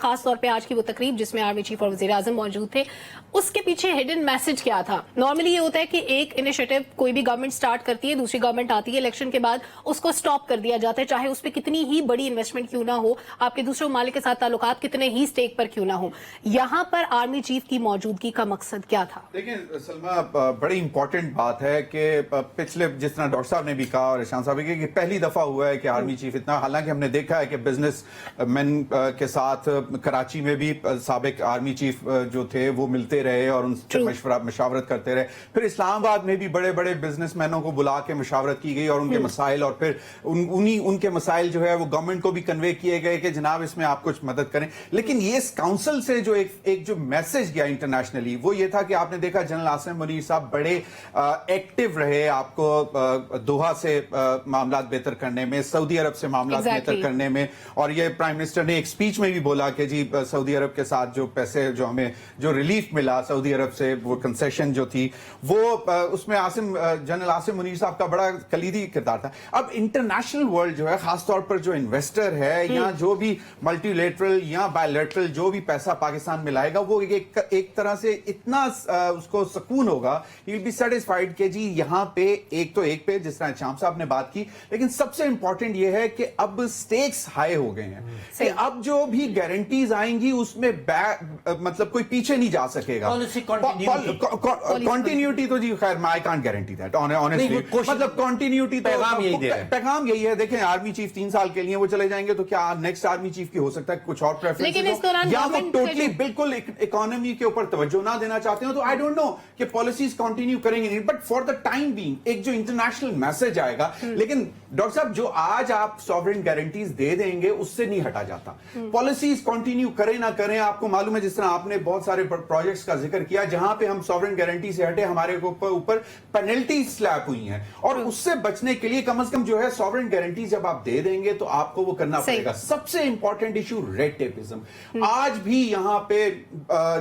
خاص طور پہ آج کی وہ تقریب جس میں آرمی چیف اور وزیر اعظم موجود تھے، اس کے پیچھے ہڈن میسج کیا تھا؟ نارملی یہ ہوتا ہے کہ ایک انیشیٹو کوئی بھی گورنمنٹ سٹارٹ کرتی ہے، دوسری گورنمنٹ آتی ہے، الیکشن کے بعد اس کو سٹاپ کر دیا جاتا ہے، چاہے اس پہ کتنی ہی بڑی انویسٹمنٹ کیوں نہ ہو، آپ کے دوسرے ممالک کے ساتھ تعلقات کتنے ہی سٹیک پر کیوں نہ ہو۔ یہاں پر آرمی چیف کی موجودگی کا مقصد کیا تھا؟ دیکھیں سلمہ، بڑی امپورٹنٹ بات ہے کہ پچھلے جس طرح ڈاکٹر صاحب نے بھی کہا اور اشان صاحب نے کہ پہلی دفعہ ہوا ہے کہ آرمی چیف اتنا، حالانکہ ہم نے دیکھا ہے کہ بزنس مین کے ساتھ کراچی میں بھی سابق آرمی چیف جو تھے وہ ملتے رہے اور ان سے مشاورت کرتے رہے، پھر اسلام آباد میں بھی بڑے بڑے بزنس مینوں کو بلا کے مشاورت کی گئی اور ان کے مسائل، اور پھر ان کے مسائل جو ہے وہ گورنمنٹ کو بھی کنوے کیے گئے کہ جناب اس میں آپ کچھ مدد کریں۔ لیکن یہ اس کاؤنسل سے جو ایک جو میسج گیا انٹرنیشنلی وہ یہ تھا کہ آپ نے دیکھا جنرل عاصم منیر صاحب بڑے ایکٹیو رہے آپ کو دوحہ سے معاملات بہتر کرنے میں، سعودی عرب سے معاملات بہتر کرنے میں، اور یہ پرائم منسٹر نے ایک سپیچ میں بھی بولا کہ جی سعودی عرب کے ساتھ جو پیسے جو ہمیں جو ریلیف ملا سعودی عرب سے، وہ کنسیشن جو تھی وہ اس میں جنرل عاصم منیر صاحب کا بڑا کلیدی کردار تھا۔ اب انٹرنیشنل ورلڈ جو ہے، خاص طور پر جو انویسٹر ہے یا جو بھی ملٹی لیٹرل یا بائی لیٹرل جو بھی پیسہ پاکستان میں لائے گا، وہ ایک طرح سے اتنا اس کو سکون ہوگا، ہی ول بی سیٹسفائیڈ کہ جی یہاں پہ ایک پہ جس طرح شام صاحب نے بات کی، لیکن سب سے امپورٹنٹ یہ ہے کہ اب سٹیکس ہائی ہو گئے ہیں کہ اب جو بھی گارنٹیز آئیں گی اس میں مطلب کوئی پیچھے نہیں جا سکے گا۔ کنٹینیوٹی تو جی خیر میں کانٹ گارنٹی دیٹ آنیسٹلی، مطلب کنٹینیوٹی تو پیغام یہی ہے۔ دیکھیں آرمی چیف 3 سال کے لیے وہ چلے جائیں گے تو کیا نیکسٹ آرمی چیف کی ہو سکتا ہے کچھ اور پریفرنس ہو، یا وہ ٹوٹلی بالکل اکانومی کے اوپر توجہ نہ دینا چاہتے ہو، تو آئی ڈونٹ نو کہ پالیسیز کنٹینیو کریں گے نہیں، but for the time being ایک جو انٹرنیشنل میسج آئے گا۔ لیکن ڈاکٹر صاحب جو آج آپ سوورن گارنٹیز دے دیں گے اس سے نہیں ہٹا جاتا، پالیسیز کنٹینیو کریں نہ کریں۔ آپ کو معلوم ہے جس طرح آپ نے بہت سارے پروجیکٹس کا ذکر کیا جہاں پہ ہم سوورن گارنٹی سے ہٹے، ہمارے اوپر پینلٹی سلیپ ہوئی ہیں، اور اس سے بچنے کے لیے کم از کم جو ہے سوورن گارنٹی جب آپ دے دیں گے تو آپ کو وہ کرنا پڑے گا۔ سب سے امپورٹنٹ ایشو ریڈ ٹیپزم۔ آج بھی یہاں پہ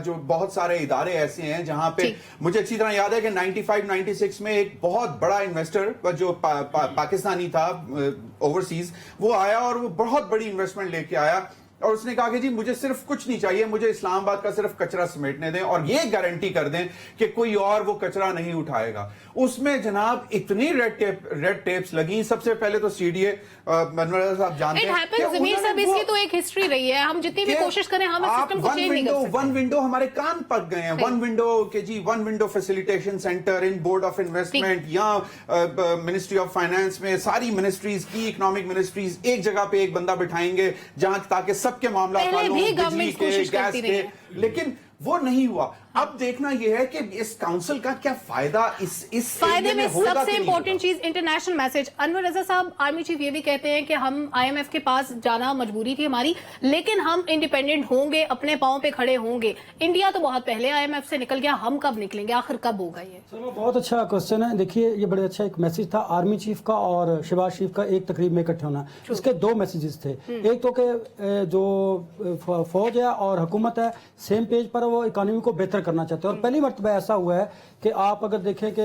جو بہت سارے ادارے ایسے ہیں جہاں پہ مجھے اچھی طرح یاد ہے کہ 95-96 میں ایک بہت بڑا انویسٹر جو پاکستانی تھا اوورسیز، وہ آیا اور وہ بہت بڑی انویسٹمنٹ لے کے آیا، اور اس نے کہا کہ جی مجھے صرف کچھ نہیں چاہیے، مجھے اسلام آباد کا صرف کچرا سمیٹنے دیں اور یہ گارنٹی کر دیں کہ کوئی اور وہ کچرا نہیں اٹھائے گا۔ اس میں جناب اتنی ریڈ ٹیپس لگی۔ سب سے پہلے تو سی ڈی اے منور صاحب جانتے ہیں، ضمیر صاحب اس کی تو ایک ہسٹری رہی ہے، ہم جتنی بھی کوشش کریں ہم سسٹم کو چینج نہیں کر سکتے۔ ون ونڈو ہمارے کان پک گئے ہیں، ون ونڈو کہ جی one window facilitation centre in board of investment یا منسٹری آف فائنانس میں ساری منسٹریز کی اکنامک منسٹریز ایک جگہ پہ ایک بندہ بٹھائیں گے جہاں تاکہ سب کے معاملات بجلی کے، گیس کے، لیکن وہ نہیں ہوا۔ اب دیکھنا یہ ہے کہ اس کاؤنسل کا کیا فائدہ اس فائدے میں سب سے امپورٹنٹ چیز انٹرنیشنل میسج۔ انور رضا صاحب آرمی چیف یہ بھی کہتے ہیں کہ ہم آئی ایم ایف کے پاس جانا مجبوری تھی ہماری، لیکن ہم انڈیپینڈنٹ ہوں گے، اپنے پاؤں پہ کھڑے ہوں گے۔ انڈیا تو بہت پہلے آئی ایم ایف سے نکل گیا، ہم کب نکلیں گے؟ آخر کب ہوگا یہ؟ سر بہت اچھا کوسچن ہے۔ دیکھیے یہ بڑے اچھا ایک میسج تھا آرمی چیف کا اور شہباز شریف کا ایک تقریب میں اکٹھے ہونا۔ اس کے 2 میسیجز تھے، ایک تو کہ جو فوج ہے اور حکومت ہے سیم پیج پر، وہ اکانومی کو بہتر کرنا چاہتے ہیں، اور پہلی مرتبہ ایسا ہوا ہے کہ آپ اگر دیکھیں کہ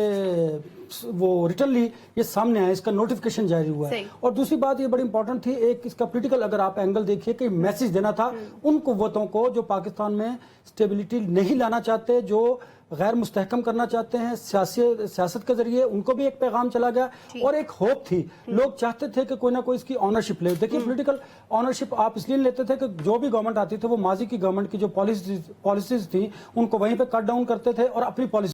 وہ ریٹنلی یہ سامنے آیا، اس کا نوٹیفیکیشن جاری ہوا ہے۔ اور دوسری بات یہ بڑی امپورٹنٹ تھی، ایک اس کا پولیٹیکل اگر آپ اینگل دیکھیے کہ میسج دینا تھا ان قوتوں کو جو پاکستان میں سٹیبلٹی نہیں لانا چاہتے، جو غیر مستحکم کرنا چاہتے ہیں سیاست کے ذریعے، ان کو بھی ایک پیغام چلا گیا اور ایک ہوپ تھی۔ لوگ چاہتے تھے کہ کوئی نہ کوئی اس کی آنرشپ لے۔ دیکھیے پولیٹیکل آنرشپ آپ اس لیے لیتے تھے کہ جو بھی گورنمنٹ آتی تھی وہ ماضی کی گورنمنٹ کی جو پالیسیز تھیں ان کو وہیں پہ کٹ ڈاؤن کرتے تھے اور اپنی پالیسی